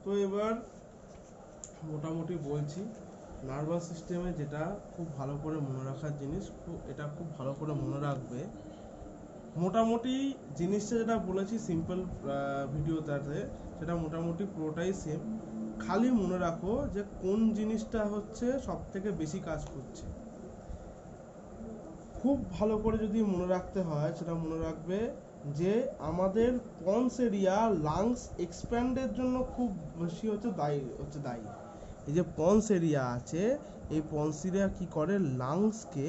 তো এবার মোটামুটি বলছি, নার্ভাস সিস্টেমে যেটা খুব ভালো করে মনে রাখার জিনিস, এটা খুব ভালো করে মনে রাখবে। মোটামুটি জিনিসটা যেটা বলেছি সিম্পল ভিডিওটাতে, সেটা মোটামুটি পুরোটাই সেম। খালি মনে রাখো যে কোন জিনিসটা হচ্ছে সব থেকে বেশি কাজ করছে। খুব ভালো করে যদি মনে রাখতে হয়, সেটা মনে রাখবে যে আমাদের পন্স এরিয়া লাংস এক্সপ্যান্ডের জন্য খুব বেশি দায়ী। এই যে পন্স এরিয়া আছে, এই পন্স এরিয়া কি করে, লাংসকে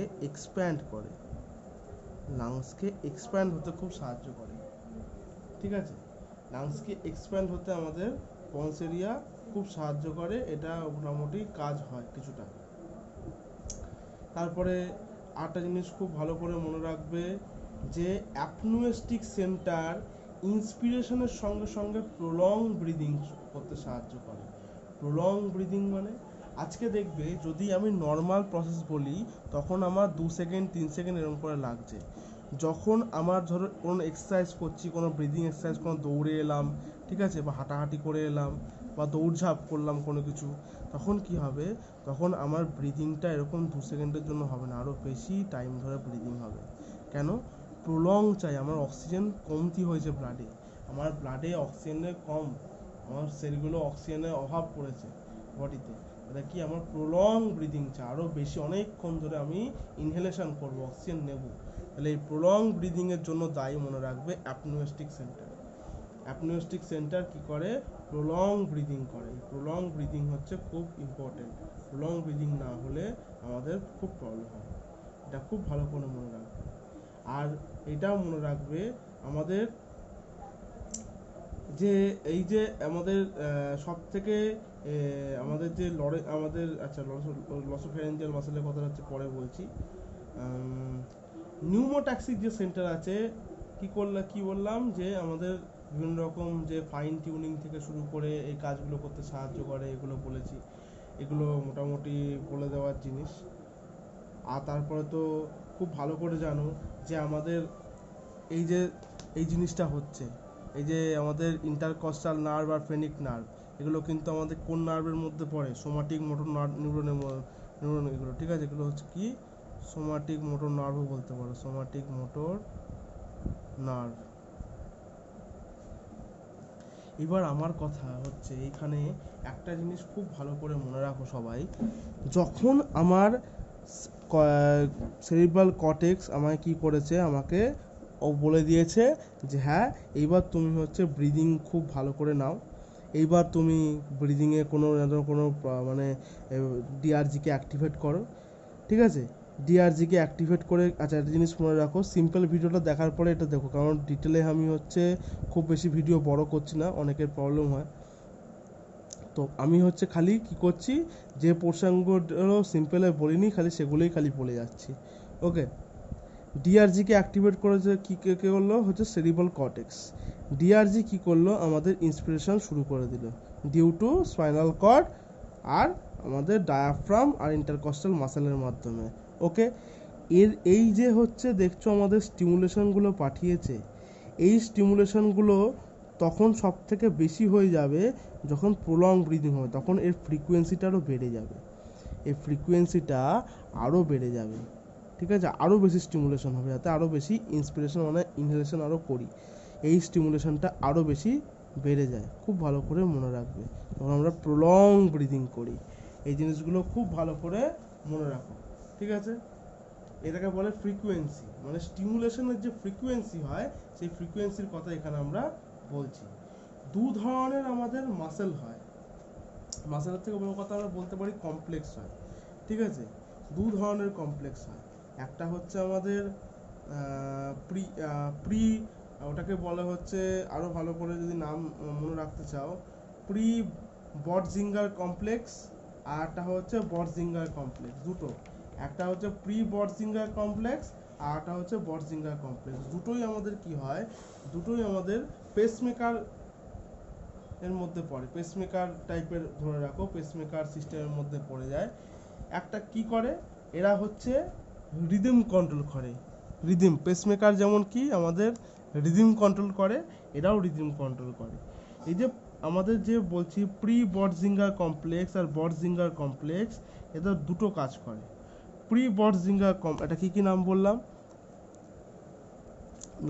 এক্সপ্যান্ড হতে খুব সাহায্য করে। ঠিক আছে, লাংসকে এক্সপ্যান্ড হতে আমাদের পন্স এরিয়া খুব সাহায্য করে, এটা মোটামুটি কাজ হয় কিছুটা। তারপরে আরেকটা জিনিস খুব ভালো করে মনে রাখবে যে অ্যাপনোস্টিক সেন্টার ইন্সপিরেশনের সঙ্গে সঙ্গে প্রলং ব্রিদিং করতে সাহায্য করে। প্রলং ব্রিদিং মানে, আজকে দেখবে যদি আমি নর্মাল প্রসেস বলি তখন আমার 2 সেকেন্ড 3 সেকেন্ড এরকম করে লাগছে। যখন আমার ধরো কোনো এক্সারসাইজ করছি, কোনো ব্রিদিং এক্সারসাইজ, কোনো দৌড়ে এলাম, ঠিক আছে, বা হাঁটাহাঁটি করে এলাম, বা দৌড়ঝাঁপ করলাম কোনো কিছু, তখন কি হবে, তখন আমার ব্রিদিংটা এরকম 2 সেকেন্ডের জন্য হবে না, আরও বেশি টাইম ধরে ব্রিদিং হবে। কেন? প্রলং চাই, আমার অক্সিজেন কমতি হয়েছে ব্লাডে, আমার ব্লাডে অক্সিজেনের কম, আমার সেলগুলো অক্সিজেনের অভাব পড়েছে বডিতে। এটা কি, আমার প্রলং ব্রিদিং চাই, আরও বেশি অনেকক্ষণ ধরে আমি ইনহেলেশন করব, অক্সিজেন নেব। তাহলে এই প্রলং ব্রিদিংয়ের জন্য দায়ী মনে রাখবে অ্যাপনোস্টিক সেন্টার। অ্যাপনোস্টিক সেন্টার কি করে, প্রলং ব্রিদিং করে। প্রলং ব্রিদিং হচ্ছে খুব ইম্পর্টেন্ট। প্রলং ব্রিদিং না হলে আমাদের খুব প্রবলেম হয়, এটা খুব ভালো করে মনে রাখবে। আর এটাও মনে রাখবে আমাদের যে এই যে আমাদের সব থেকে আমাদের যে আমাদের আচ্ছা লসোফ্যারিঞ্জিয়াল মাসেলের কথা হচ্ছে পরে বলছি। নিউমোট্যাক্সিক যে সেন্টার আছে, কি বললাম যে আমাদের বিভিন্ন রকম যে ফাইন টিউনিং থেকে শুরু করে এই কাজগুলো করতে সাহায্য করে, এগুলো বলেছি, এগুলো মোটামুটি বলে দেওয়ার জিনিস। আর তারপরে তো খুব ভালো করে জানো যে আমাদের এই যে এই জিনিসটা হচ্ছে, এই যে আমাদের ইন্টারকস্টাল নার্ভ আর ফেনিক নার্ভ, এগুলো কিন্তু আমাদের কোন নার্ভের মধ্যে পড়ে, সোমাটিক মোটর নিউরন এগুলো, ঠিক আছে, এগুলো হচ্ছে কি সোমাটিক মোটর নার্ভও বলতে পারো, সোমাটিক মোটর নার্ভ। এবার আমার কথা হচ্ছে এইখানে একটা জিনিস খুব ভালো করে মনে রাখো সবাই, যখন আমার সেরিব্রাল কর্টেক্স আমায় কি করেছে, আমাকে ও বলে দিয়েছে যে হ্যাঁ এইবার তুমি হচ্ছে ব্রিদিং খুব ভালো করে নাও, এইবার তুমি ব্রিদিংয়ে কোনো মানে ডিআরজিকে অ্যাক্টিভেট করো, ঠিক আছে, ডিআরজিকে অ্যাক্টিভেট করে। আচ্ছা একটা জিনিস মনে রাখো, সিম্পল ভিডিওটা দেখার পরে এটা দেখো, কারণ ডিটেলে আমি হচ্ছে খুব বেশি ভিডিও বড় করছি না, অনেকের প্রবলেম হয়। তো আমি হচ্ছে খালি কি করছি, যে পোর্শনগুলো সিম্পলে বলিনি খালি সেগুলোই খালি বলে যাচ্ছি। ওকে, ডিআরজিকে অ্যাক্টিভেট করেছে কী কে করলো, হচ্ছে সেরিব্রাল কর্টেক্স। ডিআরজি কি করলো, আমাদের ইন্সপিরেশন শুরু করে দিল ডিউ টু স্পাইনাল কর্ড আর আমাদের ডায়াফ্রাম আর ইন্টারকস্টাল মাসেলের মাধ্যমে। ওকে, এই যে হচ্ছে দেখছো আমাদের স্টিমুলেশনগুলো পাঠিয়েছে, এই স্টিমুলেশনগুলো তখন সব থেকে বেশি হয়ে যাবে যখন প্রলং ব্রিদিং হবে, তখন এর ফ্রিকোয়েন্সিটা আরও বেড়ে যাবে, এই ফ্রিকোয়েন্সিটা আরও বেড়ে যাবে, ঠিক আছে, আরও বেশি স্টিমুলেশন হবে, যাতে আরও বেশি ইন্সপিরেশন মানে ইনহেলেশন আরও করি, এই স্টিমুলেশনটা আরও বেশি বেড়ে যায়। খুব ভালো করে মনে রাখবে তখন আমরা প্রলং ব্রিদিং করি, এই জিনিসগুলো খুব ভালো করে মনে রাখো, ঠিক আছে। এটাকে বলে ফ্রিকোয়েন্সি, মানে স্টিমুলেশনের যে ফ্রিকোয়েন্সি হয় সেই ফ্রিকোয়েন্সির কথা এখানে আমরা বলছি। দু ধরনের আমাদের মাসেল হয়, মাসেলের থেকে বড় কথা আমরা বলতে পারি কমপ্লেক্স হয়, ঠিক আছে, দু ধরনের কমপ্লেক্স হয়। একটা হচ্ছে আমাদের প্রি ওটাকে বলা হচ্ছে, আরও ভালো করে যদি নাম মনে রাখতে চাও, প্রি বটজিঙ্গার কমপ্লেক্স, আর একটা হচ্ছে বটজিঙ্গার কমপ্লেক্স, দুটো, একটা হচ্ছে প্রি বটজিঙ্গার কমপ্লেক্স আর একটা হচ্ছে বটজিঙ্গার কমপ্লেক্স। দুটোই আমাদের কি হয়, দুটোই আমাদের পেসমেকার এর মধ্যে পড়ে, পেসমেকার টাইপের ধরে রাখো, পেসমেকার সিস্টেমের মধ্যে পড়ে যায়। একটা কি করে, এরা হচ্ছে রিদম কন্ট্রোল করে, রিদম, পেসমেকার যেমন কি আমাদের রিদম কন্ট্রোল করে, এরাও রিদম কন্ট্রোল করে। এই যে আমাদের যে বলছি প্রি বর্জিঙ্গার কমপ্লেক্স আর বর্জিঙ্গার কমপ্লেক্স, এটা দুটো কাজ করে। প্রি বর্জিঙ্গার এটা কি নাম বললাম?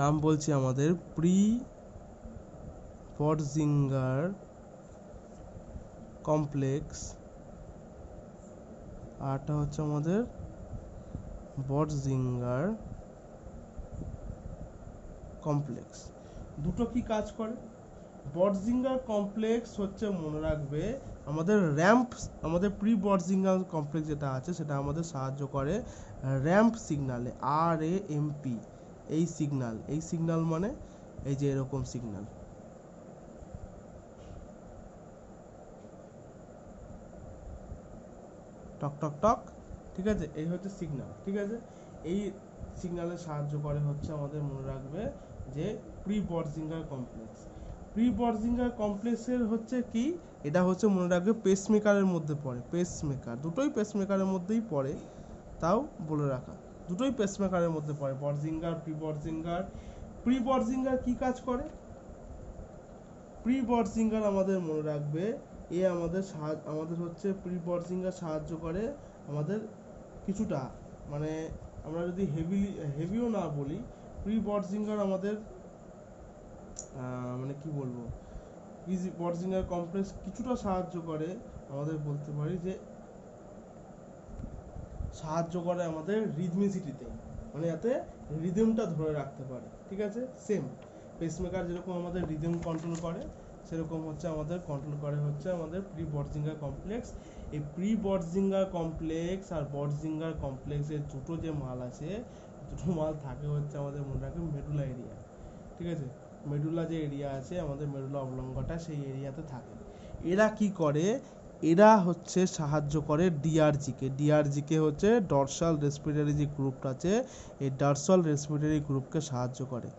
নাম বলছি আমাদের প্রি বর্জিঙ্গার কমপ্লেক্স, আরটা হচ্ছে আমাদের বর্জিঙ্গার কমপ্লেক্স। দুটো কি কাজ করে? বর্জিঙ্গার কমপ্লেক্স হচ্ছে মনে রাখবে আমাদের র্যাম্প, আমাদের প্রি বর্জিঙ্গার কমপ্লেক্স যেটা আছে সেটা আমাদের সাহায্য করে র্যাম্প সিগনালে, RAMP এই সিগন্যাল। এই সিগন্যাল মানে এই যে এরকম সিগন্যাল, টক টক টক, ঠিক আছে? এই হচ্ছে সিগন্যাল, ঠিক আছে? এই সিগন্যালে সাহায্য করে হচ্ছে আমাদের মনে রাখবে যে প্রি বর্জিঙ্গার কমপ্লেক্স। প্রি বর্জিঙ্গার কমপ্লেক্সের হচ্ছে কি, এটা হচ্ছে মনে রাখবে পেসমেকারের মধ্যে পড়ে। পেসমেকার দুটোই পেসমেকারের মধ্যেই পড়ে, তাও বলে রাখা, দুটোই পেসমেকারের মধ্যে পড়ে, বর্জিঙ্গার প্রি বর্জিঙ্গার। প্রি বর্জিঙ্গার কি কাজ করে? প্রি বর্জিঙ্গার আমাদের মনে রাখবে এ আমাদের হচ্ছে প্রি বর্জিঙ্গার সাহায্য করে আমাদের কিছুটা, মানে আমরা যদি হেভিও না বলি, প্রি বর্জিঙ্গার আমাদের মানে কি বলবো, বর্জিঙ্গার কমপ্লেক্স কিছুটা সাহায্য করে আমাদের, বলতে পারি যে সাহায্য করে আমাদের রিদমিসিটিতে, মানে যাতে রিদমটা ধরে রাখতে পারে, ঠিক আছে? সেম পেসমেকার যেরকম আমাদের রিদম কন্ট্রোল করে, সেরকম হচ্ছে আমাদের কন্ট্রোল করে হচ্ছে আমাদের প্রি বর্জিঙ্গার কমপ্লেক্স। এই প্রি বর্জিঙ্গার কমপ্লেক্স আর বর্জিঙ্গার কমপ্লেক্সের দুটো যে মাল আছে, দুটো মাল থাকে হচ্ছে আমাদের মনে রাখবে মেডুলা এরিয়া, ঠিক আছে? মেডুলা যে এরিয়া আছে আমাদের, মেডুলা অবলঙ্গটা, সেই এরিয়াতে থাকে। এরা কি করে? এরা হচ্ছে সাহায্য করে ডিআরজিকে হচ্ছে ডরসাল রেসপিরেটরি যে গ্রুপটা আছে, এই ডরসাল রেসপিরেটরি গ্রুপকে সাহায্য করে।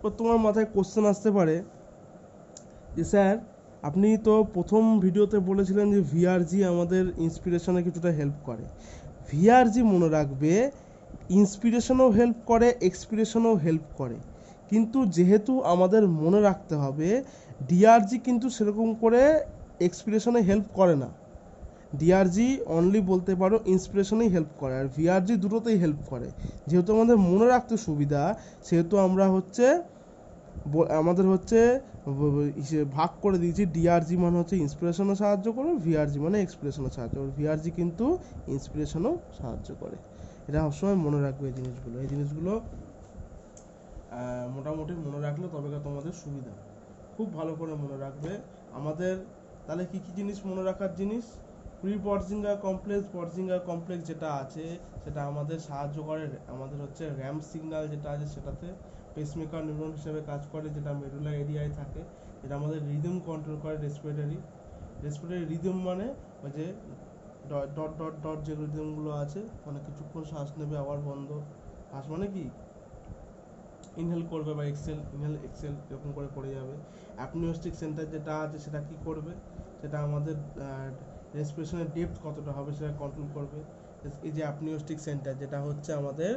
তো তোমার মাথায় কোশ্চেন আসতে পারে যে স্যার আপনি তো প্রথম ভিডিওতে বলেছিলেন যে ভিআরজি আমাদের ইন্সপিরেশনে কিছুটা হেল্প করে। ভিআরজি মনে রাখবে ইন্সপিরেশনও হেল্প করে, এক্সপিরেশনও হেল্প করে, কিন্তু যেহেতু আমাদের মনে রাখতে হবে ডিআরজি কিন্তু সেরকম করে এক্সপিরেশনে হেল্প করে না। ডিআরজি অনলি বলতে পারো ইন্সপিরেশনেই হেল্প করে, আর ভিআরজি দুটোতেই হেল্প করে। যেহেতু আমাদের মনে রাখতে সুবিধা, সেহেতু আমরা হচ্ছে আমাদের হচ্ছে ভাগ করে দিয়েছি, ডিআরজি মানে হচ্ছে ইন্সপিরেশনও সাহায্য করে, ভিআরজি মানে এক্সপিরেশনও সাহায্য করে। ভিআরজি কিন্তু ইন্সপিরেশনও সাহায্য করে। এটা সবসময় মনে রাখবে এই জিনিসগুলো। এই জিনিসগুলো মোটামুটি মনে রাখলে তবে তোমাদের সুবিধা, খুব ভালো করে মনে রাখবে। আমাদের তাহলে কি কি জিনিস মনে রাখার জিনিস? প্রি বর্জিঙ্গার কমপ্লেক্স যেটা আছে সেটা আমাদের সাহায্য করে আমাদের হচ্ছে র্যাম্প সিগন্যাল যেটা আছে সেটাতে, পেসমেকার নিউরন হিসেবে কাজ করে যেটা মেডুলা এরিয়ায় থাকে। এটা আমাদের রিদম কন্ট্রোল করে, রেসপিরেটরি রিদম মানে ওই যে ডট ডট ডট ডট যে রিদমগুলো আছে, মানে কিছুক্ষণ শ্বাস নেবে আবার বন্ধ, শ্বাস মানে কি ইনহেল করবে বা এক্সেল এরকম করে পড়ে যাবে। অ্যাপনিওস্টিক সেন্টার যেটা আছে সেটা কি করবে? সেটা আমাদের রেসপিরেশনের ডেপথ কতটা হবে সেটা কন্ট্রোল করবে। এই যে অ্যাপনিওস্টিক সেন্টার যেটা হচ্ছে আমাদের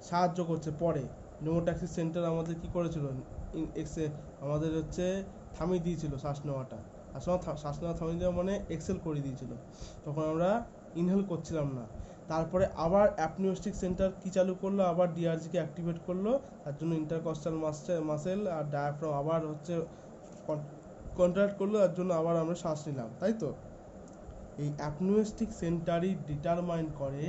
সাহায্য করছে পরে, নিউমোট্যাক্সিস সেন্টার আমাদের কি করেছিল, আমাদের হচ্ছে থামিয়ে দিয়েছিল শ্বাস নেওয়াটা, আসলে শ্বাস নেওয়া থামিয়ে দেওয়া মানে এক্সেল করে দিয়েছিল, তখন আমরা ইনহেল করছিলাম না। তারপরে আবার অ্যাপনিওস্টিক সেন্টার কি চালু করলো, আবার ডিআরজিকে অ্যাক্টিভেট করলো, তার জন্য ইন্টারকস্টাল মাসেল আর ডায়াফ্রাম আবার হচ্ছে কন্ট্রাক্ট করলো, তার জন্য আবার আমরা শ্বাস নিলাম, তাই তো? এই অ্যাপনিওস্টিক সেন্টারই ডিটারমাইন করে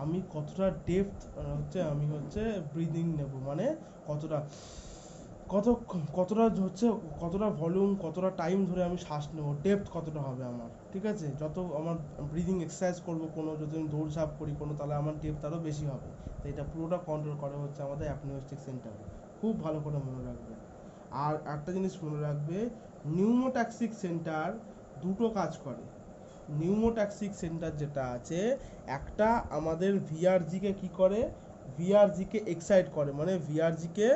আমি কতটা ডেপথ হচ্ছে আমি হচ্ছে ব্রিদিং নেব, মানে কতটা হচ্ছে কতটা ভলিউম, কতটা টাইম ধরে আমি শ্বাস নেব, ডেপথ কতটা হবে আমার, ঠিক আছে? যত আমার ব্রিদিং এক্সারসাইজ করব কোনো, যদি আমি দৌড়ঝাঁপ করি কোনো, তাহলে আমার ডেপথ আরও বেশি হবে। তো এটা পুরোটা কন্ট্রোল করে হচ্ছে আমাদের অ্যাপনিওস্টিক সেন্টার, খুব ভালো করে মনে রাখবে। আর একটা জিনিস মনে রাখবে, নিউমোট্যাক্সিক সেন্টার দুটো কাজ করে। নিউমোট্যাক্সিক সেন্টার যেটা আছে, একটা আমাদের ভিআরজিকে কি করে, ভিআরজিকে এক্সাইট করে, মানে ভিআরজিকে,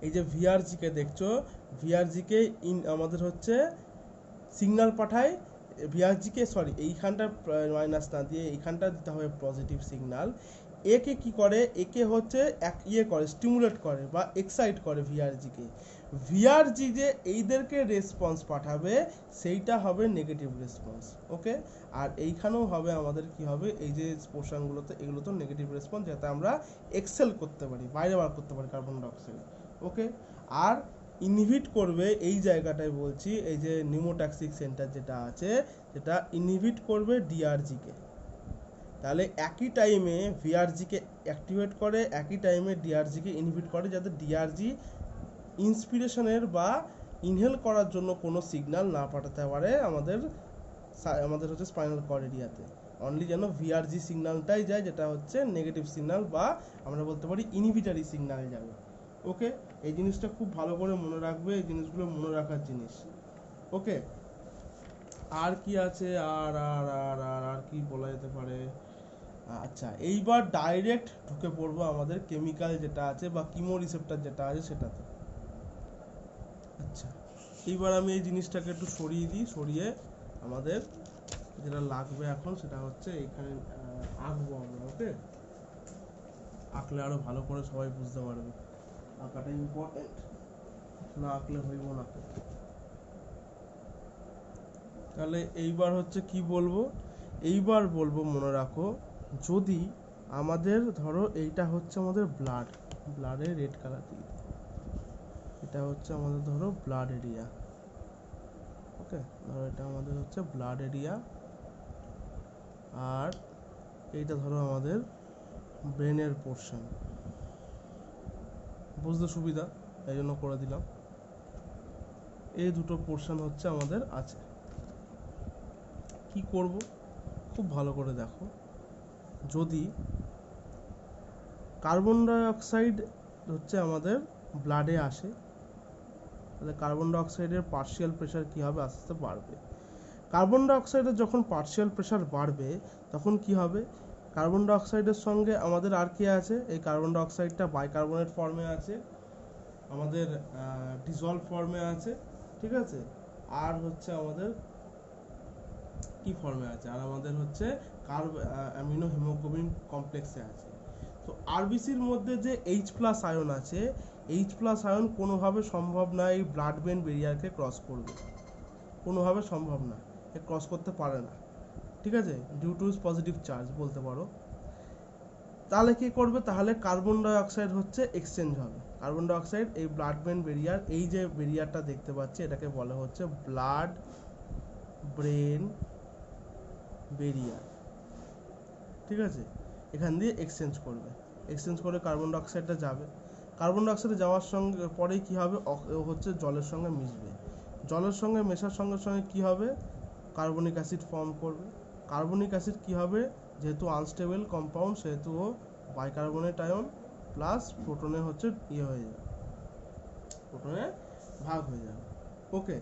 এই যে ভিআরজিকে দেখছো, ভিআরজিকে আমাদের হচ্ছে সিগন্যাল পাঠায়, ভিআরজিকে এইখানটা মাইনাস না দিয়ে এইখানটা দিতে হবে পজিটিভ সিগন্যাল। একে কি করে, একে হচ্ছে করে স্টিমুলেট করে বা এক্সাইট করে ভিআরজিকে। ভিআরজি যে এইদেরকে রেসপন্স পাঠাবে সেইটা হবে নেগেটিভ রেসপন্স। ওকে, আর এইখানেও হবে আমাদের কি হবে, এই যে পোর্শনগুলোতে এগুলো তো নেগেটিভ রেসপন্স, যাতে আমরা এক্সেল করতে পারি, বাইরে বার করতে পারি কার্বন ডাইঅক্সাইড। ওকে, আর ইনহিবিট করবে এই জায়গাটায় বলছি, এই যে নিউমোটক্সিক সেন্টার যেটা আছে সেটা ইনহিবিট করবে ডিআরজিকে। তাহলে একই টাইমে ভিআরজিকে অ্যাক্টিভেট করে, একই টাইমে ডিআরজিকে ইনহিবিট করে, যাতে ডিআরজি ইন্সপিরেশনের বা ইনহেল করার জন্য কোনো সিগন্যাল না পাঠাতে পারে আমাদের হচ্ছে স্পাইনাল কর্ড এরিয়াতে। অনলি যেন ভিআরজি সিগন্যালটাই যায়, যেটা হচ্ছে নেগেটিভ সিগন্যাল বা আমরা বলতে পারি ইনহিবিটরি সিগন্যাল যাবে। ওকে, এই জিনিসটা খুব ভালো করে মনে রাখবে, এই জিনিসগুলো মনে রাখার জিনিস। ওকে, আর কি আছে, আর আর আর আর আর কি বলা যেতে পারে। আচ্ছা, এইবার ডাইরেক্ট ঢুকে পড়বো আমাদের কেমিক্যাল যেটা আছে বা কিমো রিসেপ্টর যেটা আছে সেটাতে। আচ্ছা, এইবার আমি এই জিনিসটাকে একটু সরিয়ে দিই, সরিয়ে আমাদের যেটা লাগবে এখন সেটা হচ্ছে এইখানে আঁকবো আমরা। ওকে, আঁকলে আরো ভালো করে সবাই বুঝতে পারবে, আঁকাটা ইম্পর্টেন্ট, না আঁকলে হইব না। তাহলে এইবার হচ্ছে কি বলবো, এইবার বলবো মনে রাখো, যদি আমাদের ধরো এইটা হচ্ছে আমাদের ব্লাডের রেড কালার দিয়ে, এটা হচ্ছে আমাদের ধরো ব্লাড এরিয়া। ওকে, ধরো এটা আমাদের হচ্ছে ব্লাড এরিয়া, আর এইটা ধরো আমাদের ব্রেনের পোর্শন। বুঝতে সুবিধা এই জন্য করে দিলাম। এই দুটো পোর্শন হচ্ছে আমাদের আছে। কি করব, খুব ভালো করে দেখো, যদি কার্বন ডাইঅক্সাইড হচ্ছে আমাদের ব্লাডে আসে, তাহলে কার্বন ডাইঅক্সাইডের পার্শিয়াল প্রেশার কী হবে, আস্তে আস্তে বাড়বে। কার্বন ডাইঅক্সাইডের যখন পার্শিয়াল প্রেশার বাড়বে তখন কি হবে, কার্বন ডাইঅক্সাইডের সঙ্গে আমাদের আর কি আছে, এই কার্বন ডাইঅক্সাইডটা বাইকার্বনেট ফর্মে আছে, আমাদের ডিজলভ ফর্মে আছে, ঠিক আছে, আর হচ্ছে আমাদের কি ফর্মে আছে, আর আমাদের হচ্ছে অ্যামিনো হিমোগ্লোবিন কমপ্লেক্সে আছে। তো আরবিসির মধ্যে যে H+ আয়ন আছে, H+ আয়ন কোনোভাবে সম্ভব না এই ব্লাড ব্রেন ব্যারিয়ারকে ক্রস করবে, কোনোভাবে সম্ভব না, এ ক্রস করতে পারে না, ঠিক আছে, ডিউ টু পজিটিভ চার্জ বলতে পারো। তাহলে কি করবে, তাহলে কার্বন ডাইঅক্সাইড হচ্ছে এক্সচেঞ্জ হবে। কার্বন ডাইঅক্সাইড এই ব্লাড ব্রেন ব্যারিয়ার, এই যে ব্যারিয়ারটা দেখতে পাচ্ছি এটাকে বলা হচ্ছে ব্লাড ব্রেন ব্যারিয়ার, ঠিক আছে, এখান দিয়ে এক্সচেঞ্জ করবে, এক্সচেঞ্জ করে কার্বন ডাইঅক্সাইডটা যাবে। কার্বন ডাইঅক্সাইড যাওয়ার সঙ্গে পরেই কী হবে, হচ্ছে জলের সঙ্গে মিশবে, জলের সঙ্গে মেশার সঙ্গে সঙ্গে কী হবে, কার্বনিক অ্যাসিড ফর্ম করবে। কার্বনিক অ্যাসিড কী হবে, যেহেতু আনস্টেবল কম্পাউন্ড সেহেতু ও বাইকার্বনেট আয়ন প্লাস প্রোটনে হচ্ছে হয়ে যাবে, প্রোটনে ভাগ হয়ে যাবে। ওকে,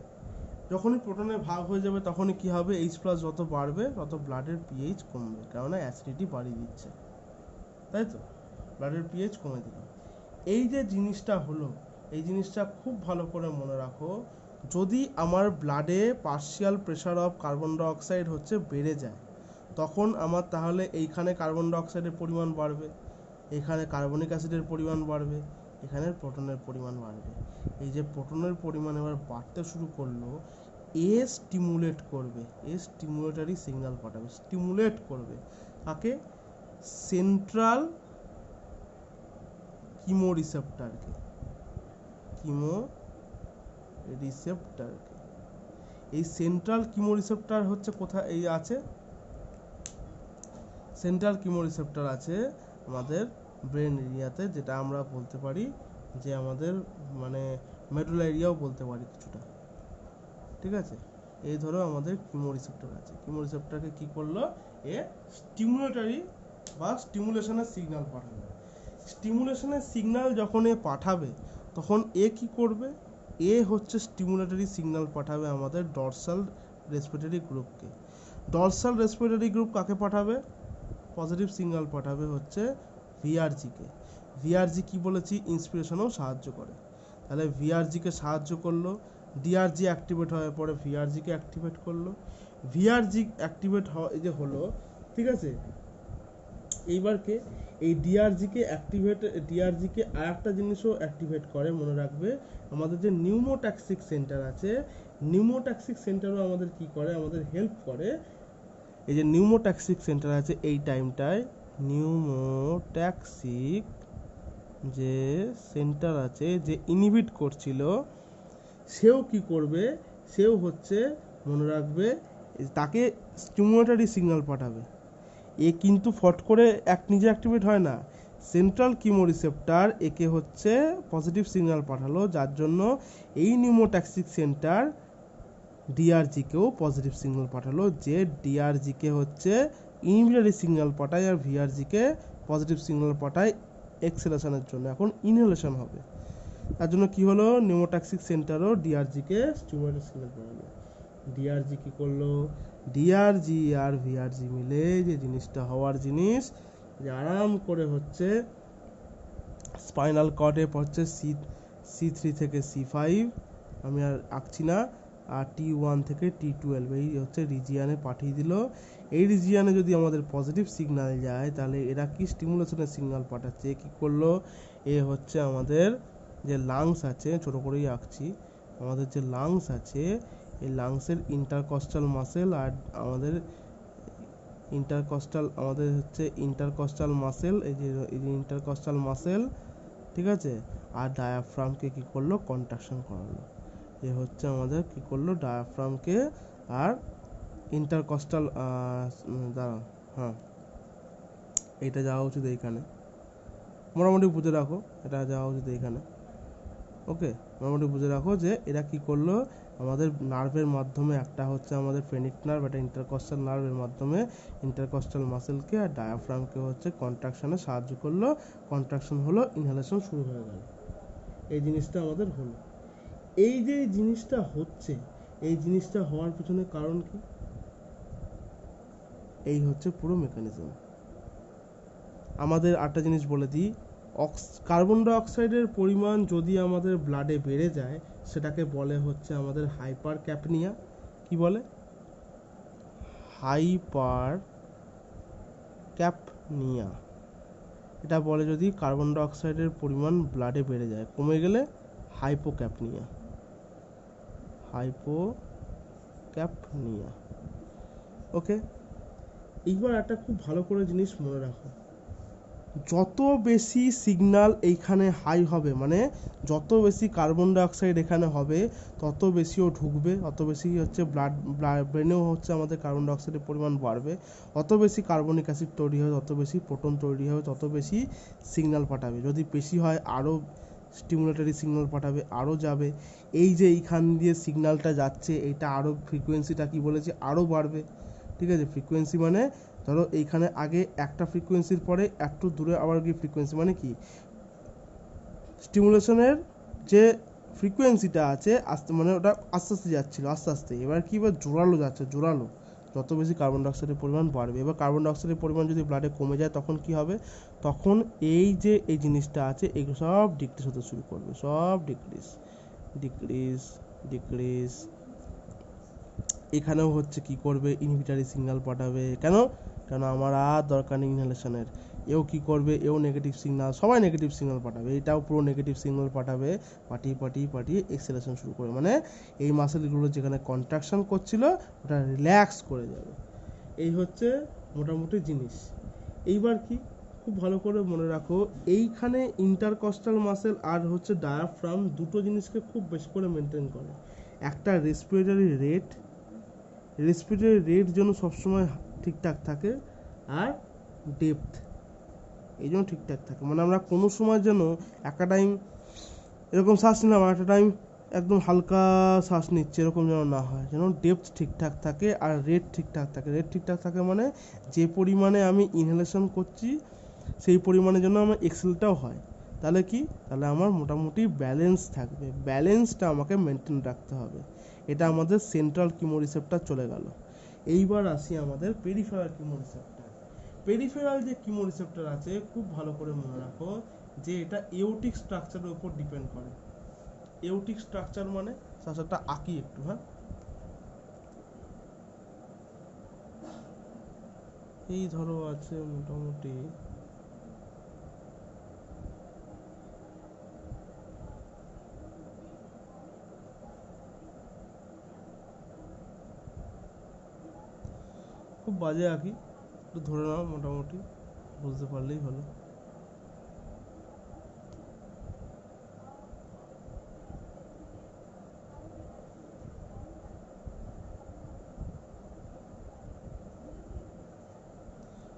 যখনই প্রোটনে ভাগ হয়ে যাবে তখনই কি হবে, H+ যত বাড়বে তত ব্লাডের পিএইচ কমবে, কেননা অ্যাসিডিটি বাড়িয়ে দিচ্ছে, তাই তো, ব্লাডের পিএইচ কমে দিল। এই যে জিনিসটা হলো, এই জিনিসটা খুব ভালো করে মনে রাখো, যদি আমার ব্লাডে partial pressure of carbon dioxide হচ্ছে বেড়ে যায়, তখন আমার তাহলে এইখানে কার্বন ডাইঅক্সাইডের পরিমাণ বাড়বে, এখানে কার্বনিক অ্যাসিডের পরিমাণ বাড়বে, এখানে প্রোটনের পরিমাণ বাড়বে। এই যে প্রোটনের পরিমাণ এবার বাড়তে শুরু করলো, এ স্টিমুলেট করবে, এ স্টিমুলেটরি সিগন্যাল পাঠাবে, স্টিমুলেট করবে কাকে, সেন্ট্রাল কিমো রিসেপ্টরকে, কিমো রিসেপ্টরকে। এই সেন্ট্রাল কিমো রিসেপ্টর হচ্ছে কোথায়, এই আছে সেন্ট্রাল কিমো রিসেপ্টর আছে আমাদের ব্রেন এরিয়াতে, যেটা আমরা বলতে পারি যে আমাদের মানে মেডুলা এরিয়াও বলতে পারি কিছুটা, ঠিক আছে। এই ধরো আমাদের কিমো রিসেপ্টর আছে, কিমো রিসেপ্টরকে কি করলো, এ স্টিমুলেটরি বা স্টিমুলেশনের সিগন্যাল পাঠাবে। স্টিমুলেশনের সিগন্যাল যখন এ পাঠাবে তখন এ কি করবে, এ হচ্ছে স্টিমুলেটরি সিগন্যাল পাঠাবে আমাদের ডরসাল রেসপিরেটরি গ্রুপকে। ডরসাল রেসপিরেটরি গ্রুপ কাকে পাঠাবে, পজিটিভ সিগন্যাল পাঠাবে হচ্ছে ভিআরজিকে। ভিআরজি কি বলেছি, ইন্সপিরেশনেও সাহায্য করে, তাহলে ভিআরজিকে সাহায্য করলো, ডিআরজি অ্যাক্টিভেট হওয়ার পরে ভিআরজিকে অ্যাক্টিভেট করলো, ভিআরজি অ্যাক্টিভেট হওয়া এই যে হলো, ঠিক আছে। এইবারকে এই ডিআরজিকে আর একটা জিনিসও অ্যাক্টিভেট করে, মনে রাখবে। আমাদের যে নিউমোট্যাক্সিক সেন্টার আছে, নিউমোট্যাক্সিক সেন্টারও আমাদের কি করে, আমাদের হেল্প করে। এই যে নিউমোট্যাক্সিক সেন্টার আছে এই টাইমটায়, নিউমোট্যাক্সিক যে সেন্টার আছে যে ইনহিবিট করছিল, সেও কি করবে, সেও হচ্ছে মনে রাখবে তাকে স্টিমুলেটরি সিগন্যাল পাঠাবে। এ কিন্তু ফট করে নিজে অ্যাক্টিভেট হয় না, সেন্ট্রাল কিমোরিসেপ্টার একে হচ্ছে পজিটিভ সিগন্যাল পাঠালো, যার জন্য এই নিউমোট্যাক্সিক সেন্টার ডিআরজিকেও পজিটিভ সিগন্যাল পাঠালো, যে ডিআরজিকে হচ্ছে ইনহিবিটরি সিগন্যাল পাঠায় আর ভিআরজিকে পজিটিভ সিগন্যাল পাঠায় এক্সেলেশনের জন্য। এখন ইনহেলেশন হবে, তার জন্য কি হলো, নিউমোট্যাক্সিক সেন্টারও ডিআরজিকে স্টিমুলেটরি সিগন্যাল পাঠালো। ডিআরজি কি করলো, ডিআরজি আর ভিআরজি মিলে যে জিনিসটা হওয়ার জিনিস, যে আরাম করে হচ্ছে স্পাইনাল কর্ডে পড়ছে C3 থেকে C5, আমি আর আঁকছি না, আর T1 থেকে T12 এই হচ্ছে রিজিয়ানে পাঠিয়ে দিল। এই রিজিয়ানে যদি আমাদের পজিটিভ সিগন্যাল যায়, তাহলে এরা কি স্টিমুলেশনের সিগন্যাল পাঠাচ্ছে, কি করলো, এ হচ্ছে আমাদের যে লাংস আছে, ছোট করেই আঁকছি, আমাদের যে লাংস আছে, এই লাংসের ইন্টারকস্টাল মাসেল আর আমাদের ইন্টারকস্টাল মাসেল, এই যে ইন্টারকস্টাল মাসেল, ঠিক আছে, আর ডায়াফ্রামকে কি করলো, কন্ট্রাকশন করালো। এ হচ্ছে আমাদের কি করলো, ডায়াফ্রামকে আর ইন্টারকস্টাল দাঁড়া, হ্যাঁ এটা যাওয়া উচিত এইখানে, মোটামুটি বুঝে রাখো, এটা যাওয়া উচিত এইখানে। ওকে, মোটামুটি বুঝে রাখো যে এরা কি করলো, আমাদের নার্ভের মাধ্যমে, একটা হচ্ছে আমাদের ফেনিক নার্ভ, একটা ইন্টারকস্টাল নার্ভের মাধ্যমে ইন্টারকস্টাল মাসেলকে আর ডায়াফ্রামকে হচ্ছে কন্ট্রাকশনে সাহায্য করলো, কন্ট্রাকশন হলো, ইনহেলেশন শুরু হয়ে গেল। এই জিনিসটা আমাদের হলো। এই যে জিনিসটা হচ্ছে, এই জিনিসটা হওয়ার পিছনে কারণ কি, এই হচ্ছে পুরো মেকানিজম। আমাদের আরেকটা জিনিস বলে দিই, কার্বন ডাইঅক্সাইডের পরিমাণ যদি আমাদের ব্লাডে বেড়ে যায়, সেটাকে বলে হচ্ছে আমাদের হাইপার ক্যাপনিয়া। কি বলে, হাইপার ক্যাপনিয়া। এটা বলে যদি কার্বন ডাইঅক্সাইডের পরিমাণ ব্লাডে বেড়ে যায়, কমে গেলে হাইপোক্যাপনিয়া, হাইপোক্যাপনিয়া। ওকে, এইবার একটা খুব ভালো করে জিনিস মনে রাখো, যত বেশি সিগন্যাল এইখানে হাই হবে, মানে যত বেশি কার্বন ডাইঅক্সাইড এখানে হবে, তত বেশিও ঢুকবে, অত বেশি হচ্ছে ব্রেনেও হচ্ছে আমাদের কার্বন ডাইঅক্সাইডের পরিমাণ বাড়বে, অত বেশি কার্বনিক অ্যাসিড তৈরি হবে, তত বেশি প্রোটন তৈরি হবে, তত বেশি সিগন্যাল পাঠাবে। যদি বেশি হয় আরও স্টিমুলেটরি সিগন্যাল পাঠাবে, আরও যাবে। এই যে এইখান দিয়ে সিগন্যালটা যাচ্ছে, এইটা আরও ফ্রিকোয়েন্সিটা কি বলেছে, আরও বাড়বে। ঠিক আছে, ফ্রিকোয়েন্সি মানে ধরো এইখানে আগে একটা ফ্রিকোয়েন্সির পরে একটু দূরে আবার গিয়ে ফ্রিকোয়েন্সি, মানে কি স্টিমুলেশনের যে ফ্রিকোয়েন্সিটা আছে আস্তে, মানে ওটা আস্তে আস্তে যাচ্ছিলো, আস্তে আস্তে, এবার কি, এবার জোরালো যাচ্ছে, জোরালো, যত বেশি কার্বন ডাইঅক্সাইডের পরিমাণ বাড়বে। এবার কার্বন ডাইঅক্সাইডের পরিমাণ যদি ব্লাডে কমে যায়, তখন কি হবে, তখন এই যে এই জিনিসটা আছে, এগুলো সব ডিক্রিজ হতে শুরু করবে, সব ডিক্রিজ ডিক্রিজ ডিক্রিজ। এখানেও হচ্ছে কি করবে, ইনহিবিটরি সিগন্যাল পাঠাবে, কেন, আমার আর দরকার নেই ইনহেলেশনের। এও কি করবে, এও নেগেটিভ সিগন্যাল, সবাই নেগেটিভ সিগন্যাল পাঠাবে, এটাও পুরো নেগেটিভ সিগন্যাল পাঠাবে, পাঠিয়ে এক্সেলেশন শুরু করবে, মানে এই মাসেলগুলো যেখানে কন্ট্রাকশন করছিল ওটা রিল্যাক্স করে যাবে। এই হচ্ছে মোটামুটি জিনিস। এইবার কি, খুব ভালো করে মনে রাখো, এইখানে ইন্টারকস্টাল মাসেল আর হচ্ছে ডায়াফ্রাম দুটো জিনিসকে খুব বেশি করে মেনটেন করে। একটা রেসপিরেটরি রেট যেন সবসময় ঠিকঠাক থাকে, আর ডেপথ এই জন্য ঠিকঠাক থাকে, মানে আমরা কোনো সময় যেন একটা টাইম এরকম শ্বাস নিলাম, আর একটা টাইম একদম হালকা শ্বাস নিচ্ছে, এরকম যেন না হয়, যেন ডেপথ ঠিকঠাক থাকে আর রেট ঠিকঠাক থাকে। রেট ঠিকঠাক থাকে মানে যে পরিমাণে আমি ইনহেলেশন করছি সেই পরিমাণে যেন আমার এক্সেলটাও হয়, তাহলে কি, তাহলে আমার মোটামুটি ব্যালেন্স থাকবে, ব্যালেন্সটা আমাকে মেনটেন রাখতে হবে। এটা আমাদের সেন্ট্রাল কিমোরিসেপ্টর চলে গেল। এইবার আসি আমাদের পেরিফেরাল কিমোরিসেপ্টর। পেরিফেরাল যে কিমোরিসেপ্টর আছে, খুব ভালো করে মনে রাখো যে এটা এওটিক স্ট্রাকচারের উপর ডিপেন্ড করে। এওটিক স্ট্রাকচার মানে, স্ট্রাকচারটা আঁকি একটু, হ্যাঁ, এই ধরো আছে মোটামুটি খুব বাজে আঁকি, একটু ধরে নাও, মোটামুটি বুঝতে পারলেই হলো।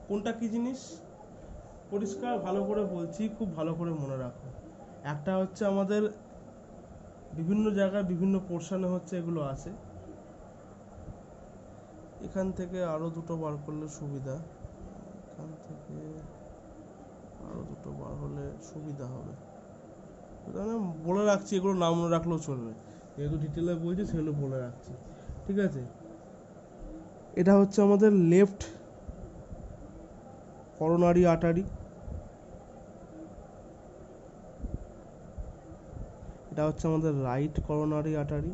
কোনটা কি জিনিস পরিষ্কার ভালো করে বলছি, খুব ভালো করে মনে রাখো। একটা হচ্ছে আমাদের বিভিন্ন জায়গায় বিভিন্ন পোর্শনে হচ্ছে এগুলো আছে। এখান থেকে আরো দুটো বার করলে সুবিধা, এখান থেকে আরো দুটো বার হলে সুবিধা হবে। বলে রাখছি, এগুলো নাম মনে রাখলেও চলবে, যেহেতু ডিটেলে বলছি সেগুলো বলে রাখছি, ঠিক আছে। এটা হচ্ছে আমাদের লেফট করোনারি আর্টারি, এটা হচ্ছে আমাদের রাইট করোনারি আর্টারি,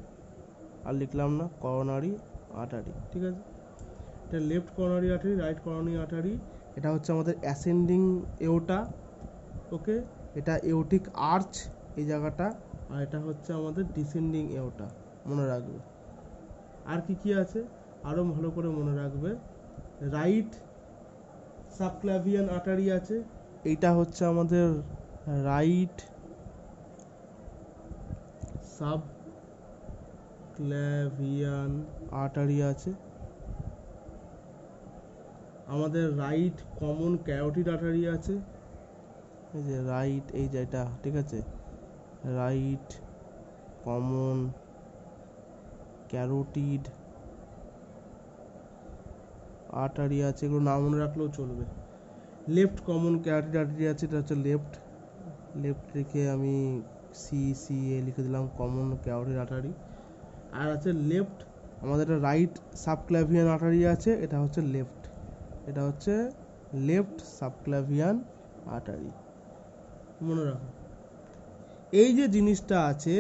আর লিখলাম না করোনারি আর্টারি, ঠিক আছে। এটা left coronary artery, right coronary artery. এটা হচ্ছে আমাদের অ্যাসেন্ডিং এওটা, ওকে। এটা এওটিক আর্চ এই জায়গাটা, আর এটা হচ্ছে আমাদের ডিসেন্ডিং এওটা, মনে রাখবে। আর কি কি আছে আরো ভালো করে মনে রাখবে। রাইট সাবক্লাভিয়ান আর্টারি আছে, এইটা হচ্ছে আমাদের রাইট সাবক্লাভিয়ান আর্টারি আছে। আমাদের রাইট কমন ক্যারোটিড আর্টারি আছে, এই যে রাইট, এই যে এটা, ঠিক আছে, রাইট কমন ক্যারোটিড আর্টারি আছে, এগুলো নাম মনে রাখলেও চলবে। লেফট কমন ক্যারোটিড আর্টারি আছে, এটা হচ্ছে লেফট, লেফট রেখে আমি CCA লিখে দিলাম, কমন ক্যারোটিড আর্টারি। আর আছে লেফট আমাদের একটা রাইট সাবক্লাভিয়ান আর্টারি আছে, এটা হচ্ছে লেফট, এটা হচ্ছে লেফট সাবক্লাভিয়ান আর্টারি, মনে রাখো। এই যে জিনিসটা আছে,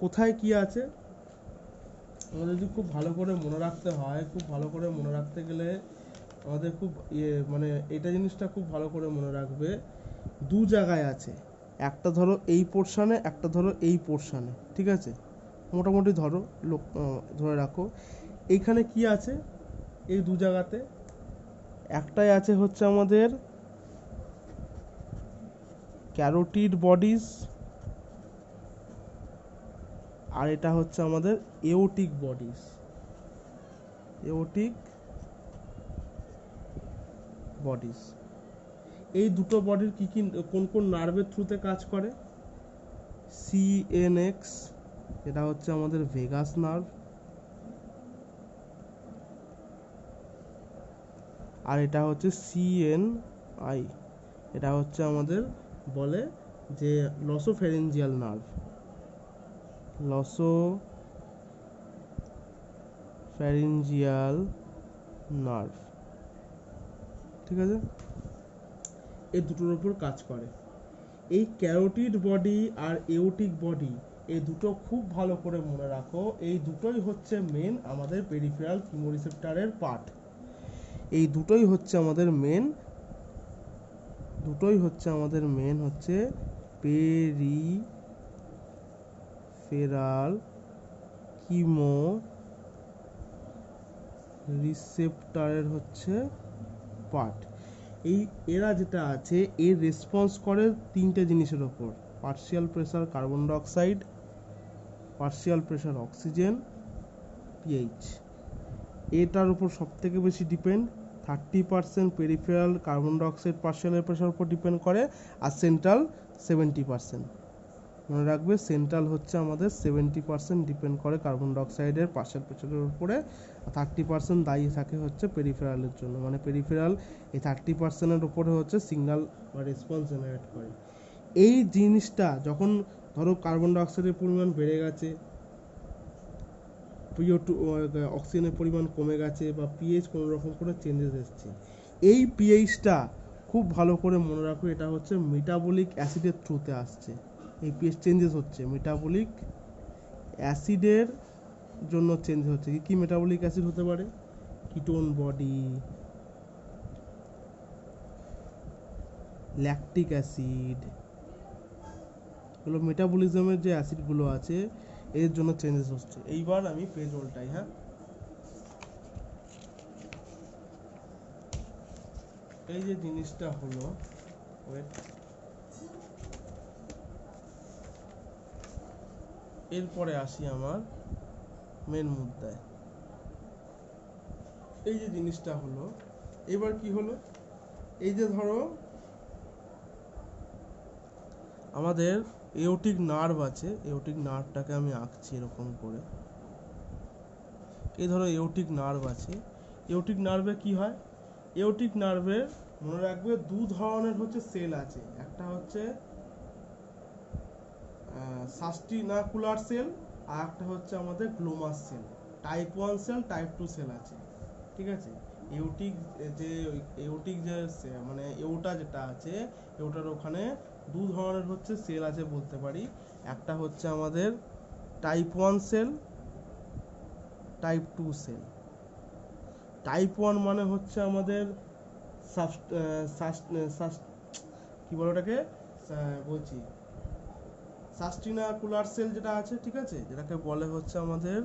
কোথায় কি আছে আমাদের যদি খুব ভালো করে মনে রাখতে হয়, খুব ভালো করে মনে রাখতে গেলে আমাদের খুব মানে এটা জিনিসটা খুব ভালো করে মনে রাখবে। দু জায়গায় আছে, একটা ধরো এই পোর্শনে, একটা ধরো এই পোর্শনে, ঠিক আছে, মোটামুটি ধরো ধরে রাখো। এইখানে কি আছে এই দু জায়গাতে, একটাই আছে হচ্ছে আমাদের ক্যারোটিড বডিজ, আর এটা হচ্ছে আমাদের এওটিক বডিজ, এওটিক বডিজ। এই দুটো বডির কি কি কোন কোন নার্ভের থ্রুতে কাজ করে? CNX, এটা হচ্ছে আমাদের ভেগাস নার্ভ, আর এটা হচ্ছে CNI, এটা হচ্ছে আমাদের বলে যে লসোফ্যারিঞ্জিয়াল নার্ভ, লসোফ্যারিঞ্জিয়াল নার্ভ, ঠিক আছে। এই দুটোর উপর কাজ করে। এই ক্যারোটিড বডি আর এওটিক বডি, এই দুটো খুব ভালো করে মনে রাখো, এই দুটোই হচ্ছে মেন আমাদের পেরিফেরাল কিমোরিসেপ্টরের পার্ট। এই দুটোই হচ্ছে আমাদের মেন, দুটোই হচ্ছে আমাদের মেন হচ্ছে পেরিফেরাল কিমো রিসেপ্টরের হচ্ছে পার্ট। এই এরা যেটা আছে এর রেসপন্স করে তিনটে জিনিসের ওপর: partial pressure carbon dioxide, partial pressure oxygen, pH. এটার উপর সব থেকে বেশি depend. 30% peripheral carbon dioxide partial pressure উপর ডিপেন্ড করে, আর সেন্ট্রাল 70%। মনে রাখবে, সেন্ট্রাল হচ্ছে আমাদের 70% ডিপেন্ড করে কার্বন ডাইঅক্সাইডের পার্শিয়াল প্রেসারের উপরে, 30% দায়ী থাকে হচ্ছে পেরিফেরালের জন্য। মানে পেরিফেরাল এই 30%-এর উপরে হচ্ছে সিগন্যাল বা রেসপন্স জেনারেট করে। এই জিনিসটা যখন ধরো কার্বন ডাইঅক্সাইডের পরিমাণ বেড়ে গেছে, PO2 অক্সিজেনের পরিমাণ কমে গেছে, বা পিএইচ কোনো রকম কোনো চেঞ্জেস এসছে, এই পিএইচটা খুব ভালো করে মনে রাখো, এটা হচ্ছে মেটাবলিক অ্যাসিডের থ্রুতে আসছে। এই পিএইচ চেঞ্জেস হচ্ছে মেটাবলিক অ্যাসিডের জন্য চেঞ্জ হচ্ছে। কি মেটাবলিক অ্যাসিড হতে পারে? কিটোন বডি, ল্যাকটিক অ্যাসিড, এগুলো মেটাবলিজমের যে অ্যাসিডগুলো আছে এর জন্য চেঞ্জেস হচ্ছে। এইবার আমি পেজ উল্টাই, হ্যাঁ। এই যে জিনিসটা হলো, wait, এরপরে আসি আমার মেন মুদ্রায়। এই যে জিনিসটা হলো, এবার কি হলো, এই যে ধরো আমাদের এওটিক নার্ভ আছে, এওটিক নার্ভটাকে আমি আঁকছি এরকম করে। এই ধরো এওটিক নার্ভ আছে, এওটিক নার্ভে কি হয়, এওটিক নার্ভের মনে রাখবে দু ধরনের হচ্ছে সেল আছে, একটা হচ্ছে সাস্টিনাকুলার সেল, আর একটা হচ্ছে আমাদের glomus cell. Type 1 cell, type 2 cell আছে, ঠিক আছে। এওটিক যে এওটিক যে মানে এওটা যেটা আছে, এওটার ওখানে দু ধরনের হচ্ছে সেল আছে বলতে পারি। একটা হচ্ছে আমাদের type 1 cell, type 2 cell. Type 1 মানে হচ্ছে আমাদের কি বলে ওটাকে, বলছি সাস্টিনাকুলার সেল যেটা আছে, ঠিক আছে, যেটাকে বলে হচ্ছে আমাদের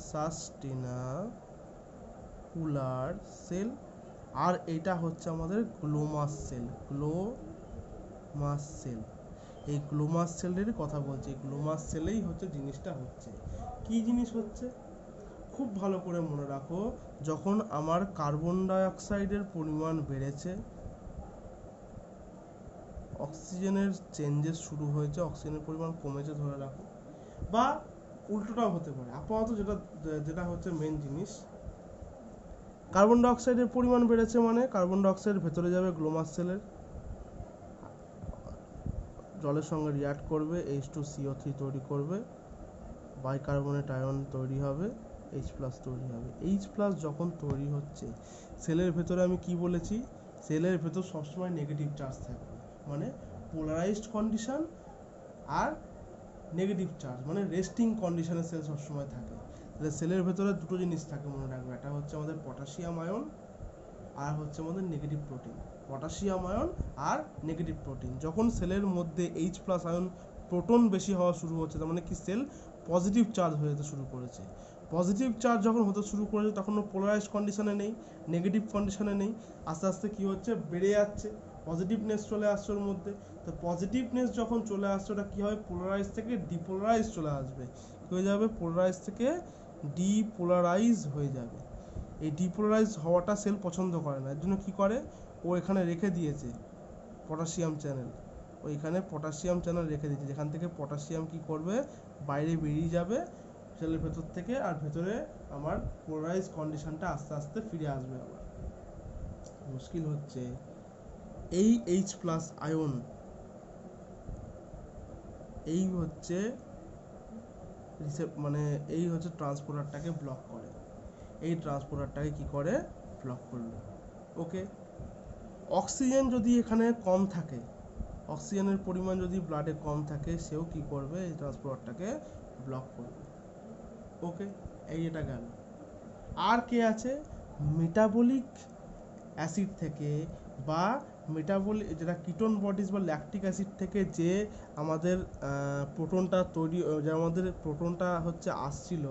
সাস্টিনাকুলার সেল। আর এটা হচ্ছে আমাদের গ্লোমাস সেল, গ্লোমাস সেল। এই গ্লোমাস সেলের কথা বলছি, গ্লোমাস সেলেই হচ্ছে জিনিসটা হচ্ছে। কি জিনিস হচ্ছে খুব ভালো করে মনে রাখো, যখন আমার কার্বন ডাই অক্সাইডের পরিমাণ বেড়েছে, অক্সিজেনের চেঞ্জেস শুরু হয়েছে, অক্সিজেনের পরিমাণ কমেছে ধরে রাখো, বা উল্টোটাও হতে পারে। আপাতত যেটা যেটা হচ্ছে মেন জিনিস, কার্বন ডাই অক্সাইডের পরিমাণ বেড়েছে মানে কার্বন ডাই অক্সাইড ভেতরে যাবে গ্লোমাস সেলের, জলের সঙ্গে রিঅ্যাক্ট করবে, H2CO3 তৈরি করবে, বাইকার্বনেট আয়ন তৈরি হবে, H+ তৈরি হবে। H+ যখন তৈরি হচ্ছে, সেলের ভেতরে আমি কি বলেছি, সেলের ভেতর সবসময় নেগেটিভ চার্জ থাকবে, মানে পোলারাইজড কন্ডিশন আর নেগেটিভ চার্জ, মানে রেস্টিং কন্ডিশনে সেল সবসময় থাকে। তাহলে সেলের ভেতরে দুটো জিনিস থাকে মনে রাখবে, একটা হচ্ছে আমাদের পটাশিয়াম আয়ন, আর হচ্ছে আমাদের নেগেটিভ প্রোটিন। পটাশিয়াম আয়ন আর নেগেটিভ প্রোটিন। যখন সেলের মধ্যে H+ আয়ন প্রোটন বেশি হওয়া শুরু হচ্ছে, তার মানে কি সেল পজিটিভ চার্জ হয়ে যেতে শুরু করেছে। পজিটিভ চার্জ যখন হতে শুরু করেছে তখন পোলারাইজড কন্ডিশনে নেই, নেগেটিভ কন্ডিশনে নেই, আস্তে আস্তে কি হচ্ছে, বেড়ে যাচ্ছে, পজিটিভনেস চলে আসছে ওর মধ্যে। তো পজিটিভনেস যখন চলে আসছে, ওটা কি হবে, পোলারাইজ থেকে ডিপোলারাইজ চলে আসবে, কি হয়ে যাবে, পোলারাইজ থেকে ডিপোলারাইজ হয়ে যাবে। এই ডিপোলারাইজ হওয়াটা সেল পছন্দ করে না, এর জন্য কি করে, ও এখানে রেখে দিয়েছে পটাশিয়াম চ্যানেল, ওইখানে পটাশিয়াম চ্যানেল রেখে দিয়েছে, যেখান থেকে পটাশিয়াম কি করবে, বাইরে বেরিয়ে যাবে সেলের ভেতর থেকে, আর ভেতরে আমার পোলারাইজ কন্ডিশনটা আস্তে আস্তে ফিরে আসবে। আবার মুশকিল হচ্ছে এই H+ আয়ন, এই হচ্ছে মানে এই হচ্ছে ট্রান্সপোর্টারটাকে ব্লক করে, এই ট্রান্সপোর্টারটাকে কি করে, ব্লক করলো। ওকে, অক্সিজেন যদি এখানে কম থাকে, অক্সিজেনের পরিমাণ যদি ব্লাডে কম থাকে, সেও কি করবে, এই ট্রান্সপোর্টারটাকে ব্লক করবে। ওকে, এই এটা গেল। আর কে আছে, মেটাবলিক অ্যাসিড থেকে বা মেটাবলিক যেটা কিটোন বডিজ বা ল্যাকটিক অ্যাসিড থেকে যে আমাদের প্রোটনটা তৈরি, যে আমাদের প্রোটনটা হচ্ছে আসছিল,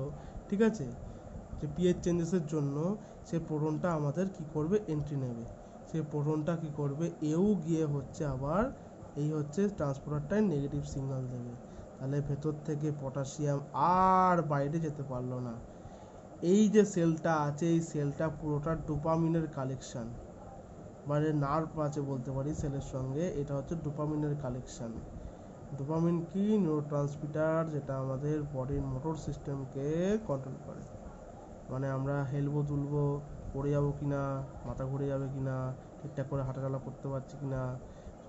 ঠিক আছে, যে পিএইচ চেঞ্জেসের জন্য, সেই প্রোটনটা আমাদের কি করবে, এন্ট্রি নেবে, সেই প্রোটনটা কি করবে, এও গিয়ে হচ্ছে আবার এই হচ্ছে ট্রান্সপোর্টারটায় নেগেটিভ সিগন্যাল দেবে। তাহলে ভেতর থেকে পটাশিয়াম আর বাইরে যেতে পারলো না। এই যে সেলটা আছে, এই সেলটা পুরোটা ডোপামিনের কালেকশন, মানে নার্ভ আছে বলতে পারি সেলের সঙ্গে, এটা হচ্ছে ডোপামিনের কালেকশন। ডোপামিন কি, নিউরোট্রান্সমিটার, যেটা আমাদের বডির মোটর সিস্টেমকে কন্ট্রোল করে, মানে আমরা হেলবো দুলবো, পড়ে যাবো কিনা, মাথা ঘুরে যাবে কিনা, ঠিকঠাক করে হাঁটাচলা করতে পারছি কিনা,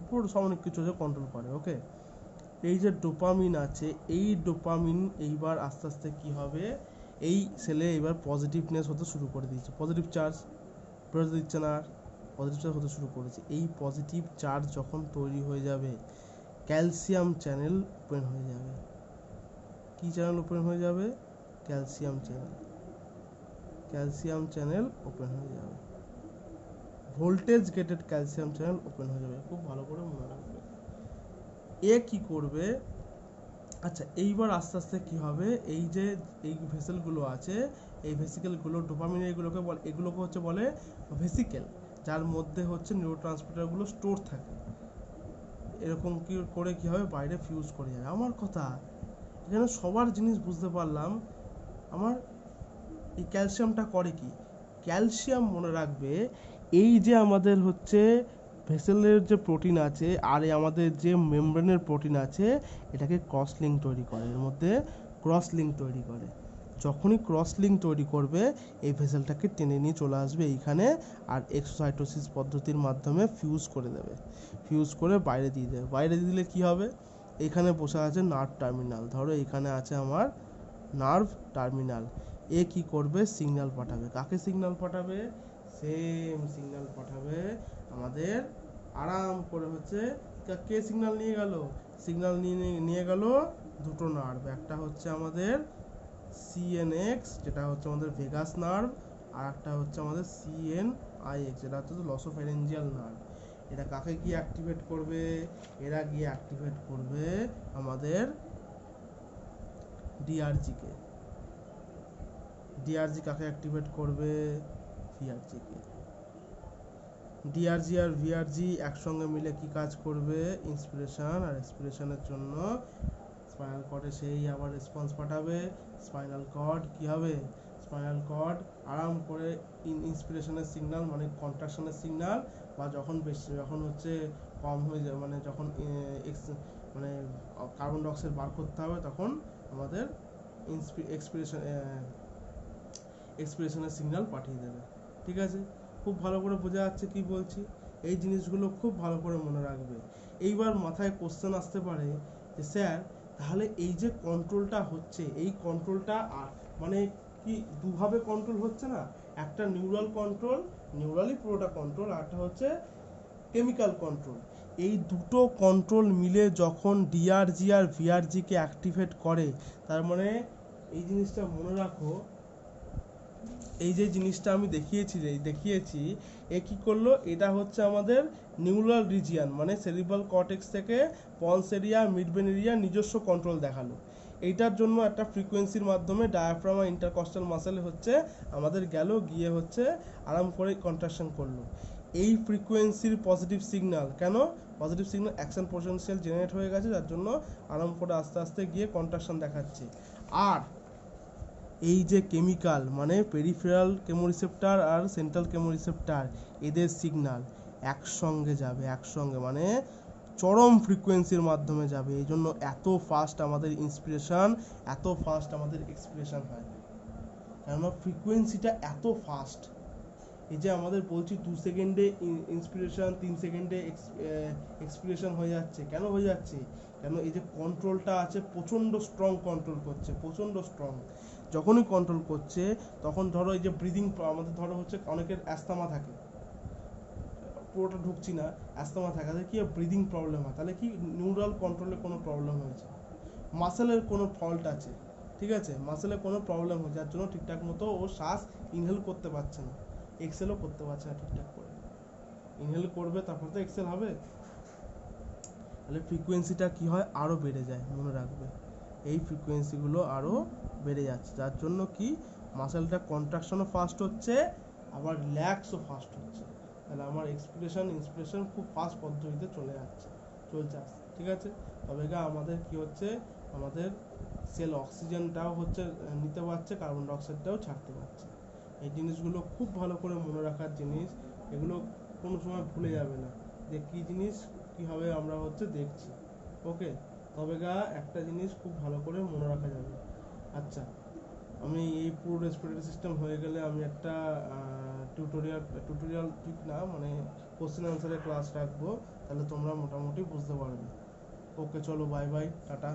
পুরো সব অনেক কিছু কন্ট্রোল করে। ওকে, এই যে ডোপামিন আছে, এই ডোপামিন এইবার আস্তে আস্তে কি হবে, এই সেলে এবার পজিটিভনেস হতে শুরু করে দিয়েছে, পজিটিভ চার্জ বেরোতে দিচ্ছে না, আর পজিটিভ চার্জ হতে শুরু করেছে। এই পজিটিভ চার্জ যখন তৈরি হয়ে যাবে, ক্যালসিয়াম চ্যানেল ওপেন হয়ে যাবে। কি চ্যানেল ওপেন হয়ে যাবে, calcium channel, calcium channel open হয়ে যাবে, voltage gated calcium channel open হয়ে যাবে। খুব ভালো করে মনে রাখবে। এ কি করবে, আচ্ছা এইবার আস্তে আস্তে কি হবে, এই যে এই ভেসেলগুলো আছে, এই ভেসিকেলগুলো ডোপামিন এগুলোকে বলে, এগুলোকে হচ্ছে বলে ভেসিকেল। যার মধ্যে হচ্ছে নিউরোট্রান্সমিটারগুলো স্টোর থাকে। এরকম কি করে কি হবে, বাইরে ফিউজ করে যাবে। আমার কথা এখানে সবার জিনিস বুঝতে পারলাম। আমার এই ক্যালসিয়ামটা করে কি, ক্যালসিয়াম মনে রাখবে এই যে আমাদের হচ্ছে ভেসেলের যে প্রোটিন আছে আর আমাদের যে মেমব্রেনের প্রোটিন আছে, এটাকে ক্রস লিঙ্ক তৈরি করে, এর মধ্যে ক্রস লিঙ্ক তৈরি করে। যখনই ক্রস লিঙ্ক তৈরি করবে এই ভেসেলটাকে টেনে নিয়ে চলে আসবে এইখানে, আর এক্সোসাইটোসিস পদ্ধতির মাধ্যমে ফিউজ করে দেবে, ফিউজ করে বাইরে দিয়ে দেবে। বাইরে দিয়ে দিলে কি হবে, এখানে বসে আছে নার্ভ টার্মিনাল, ধরো এখানে আছে আমার নার্ভ টার্মিনাল, এ কি করবে, সিগন্যাল পাঠাবে। কাকে সিগন্যাল পাঠাবে, সেম সিগন্যাল পাঠাবে আমাদের আরাম করে হচ্ছে। কে সিগন্যাল নিয়ে গেল, সিগন্যাল নিয়ে গেল দুটো নার্ভ, একটা হচ্ছে আমাদের সিএনএক্স যেটা হচ্ছে আমাদের ভেগাস নার্ভ, আর একটা হচ্ছে আমাদের সিএনআইএক্স যেটা হচ্ছে লসোফ্যারিঞ্জিয়াল নার্ভ। এটা কাকে গিয়ে অ্যাক্টিভেট করবে, এরা গিয়ে অ্যাক্টিভেট করবে আমাদের ডিআরজিকে। ডিআরজি কাকে অ্যাক্টিভেট করবে, ভিআরজিকে। ডিআরজি আর ভিআরজি একসঙ্গে মিলে কি কাজ করবে, ইন্সপিরেশন আর এক্সপিরেশনের জন্য স্পাইনাল কর্ডে সেই আবার রেসপন্স পাঠাবে। স্পাইনাল কর্ড কি হবে, স্পাইনাল কর্ড আরাম করে ইন্সপিরেশনের সিগন্যাল মানে কন্ট্রাকশনের সিগন্যাল, বা যখন বেশি যখন হচ্ছে কম হয়ে যায় মানে যখন মানে কার্বন ডাইঅক্সাইড বার করতে হবে তখন আমাদের এক্সপিরেশনের সিগন্যাল পাঠিয়ে দেবে। ঠিক আছে, খুব ভালো করে বোঝা যাচ্ছে কি বলছি। এই জিনিসগুলো খুব ভালো করে মনে রাখবে। এইবার মাথায় কোশ্চেন আসতে পারে যে স্যার তাহলে এই যে কন্ট্রোলটা হচ্ছে, এই কন্ট্রোলটা মানে কি দুভাবে কন্ট্রোল হচ্ছে না, একটা নিউরাল কন্ট্রোল, নিউরালি পুরোটা কন্ট্রোল, আর একটা হচ্ছে কেমিক্যাল কন্ট্রোল। এই দুটো কন্ট্রোল মিলে যখন ডিআরজি আর ভিআরজিকে অ্যাক্টিভেট করে, তার মানে এই জিনিসটা মনে রাখো, এই যে জিনিসটা আমি দেখিয়েছি এ কি করলো, এটা হচ্ছে আমাদের নিউরাল রিজিয়ান মানে সেরিব্রাল কর্টেক্স থেকে পলস এরিয়া মিডব্রেন এরিয়া নিজস্ব কন্ট্রোল দেখালো। এইটার জন্য একটা ফ্রিকোয়েন্সির মাধ্যমে ডায়াফ্রাম আর ইন্টারকস্টাল মাসেল হচ্ছে আমাদের গেল গিয়ে হচ্ছে আরাম করে কন্ট্রাকশন করলো। এই ফ্রিকোয়েন্সির পজিটিভ সিগন্যাল, কেন positive signal, action potential generate হয়ে গেছে, যার জন্য আরাম করে আস্তে আস্তে গিয়ে কন্ট্রাকশন দেখাচ্ছে। আর এই যে কেমিক্যাল মানে পেরিফেরাল কেমোরিসেপ্টার আর সেন্ট্রাল কেমোরিসেপ্টার, এদের সিগন্যাল একসঙ্গে যাবে, একসঙ্গে মানে চরম ফ্রিকোয়েন্সির মাধ্যমে যাবে। এই জন্য এত ফাস্ট আমাদের ইন্সপিরেশন, এত ফাস্ট আমাদের এক্সপিরেশন হয়, কেননা ফ্রিকোয়েন্সিটা এত ফাস্ট। এই যে আমাদের বলছি 2 সেকেন্ডে ইন্সপিরেশন, 3 সেকেন্ডে এক্সপিরেশন হয়ে যাচ্ছে, কেন হয়ে যাচ্ছে, কেন এই যে কন্ট্রোলটা আছে প্রচণ্ড স্ট্রং কন্ট্রোল করছে, প্রচণ্ড স্ট্রং। যখনই কন্ট্রোল করছে তখন ধরো এই যে ব্রিদিং, আমাদের ধরো হচ্ছে অনেকের অ্যাস্থামা থাকে, পুরোটা ঢুকছি না, অ্যাস্থামা থাকে, তাহলে কি ব্রিদিং প্রবলেম হয়, তাহলে কি নিউরাল কন্ট্রোলে কোনো প্রবলেম হয়েছে, মাসেলের কোনো ফল্ট আছে, ঠিক আছে, মাসেলের কোনো প্রবলেম হয়েছে যার জন্য ঠিকঠাক মতো ও শ্বাস ইনহেল করতে পারছে না, এক্সেলও করতে পারছে না ঠিকঠাক করে। ইনহেল করবে তারপর তো এক্সেল হবে, তাহলে ফ্রিকোয়েন্সিটা কি হয় আরও বেড়ে যায়, মনে রাখবে এই ফ্রিকোয়েন্সিগুলো আরও বেড়ে যাচ্ছে, যার জন্য কি মাসেলটা কন্ট্রাকশনও ফাস্ট হচ্ছে আবার রিল্যাক্সও ফাস্ট হচ্ছে। তাহলে আমার এক্সপিরেশন ইন্সপিরেশন খুব ফাস্ট পদ্ধতিতে চলছে আসছে। ঠিক আছে, তবে আমাদের কি হচ্ছে, আমাদের সেল অক্সিজেনটাও হচ্ছে নিতে পারছে, কার্বন ডাইঅক্সাইডটাও ছাড়তে পারছে। এই জিনিসগুলো খুব ভালো করে মনে রাখার জিনিস, এগুলো কোনো সময় ভুলে যাবে না যে কী জিনিস কীভাবে আমরা হচ্ছে দেখছি। ওকে, তবে একটা জিনিস খুব ভালো করে মনে রাখা যাবে। আচ্ছা, আমি এই পুরো রেসপিরেটরি সিস্টেম হয়ে গেলে আমি একটা টিউটোরিয়াল ঠিক না মানে কোশ্চেন আনসারের ক্লাস রাখবো, তাহলে তোমরা মোটামুটি বুঝতে পারবে। ওকে চলো, বাই বাই, টাটা।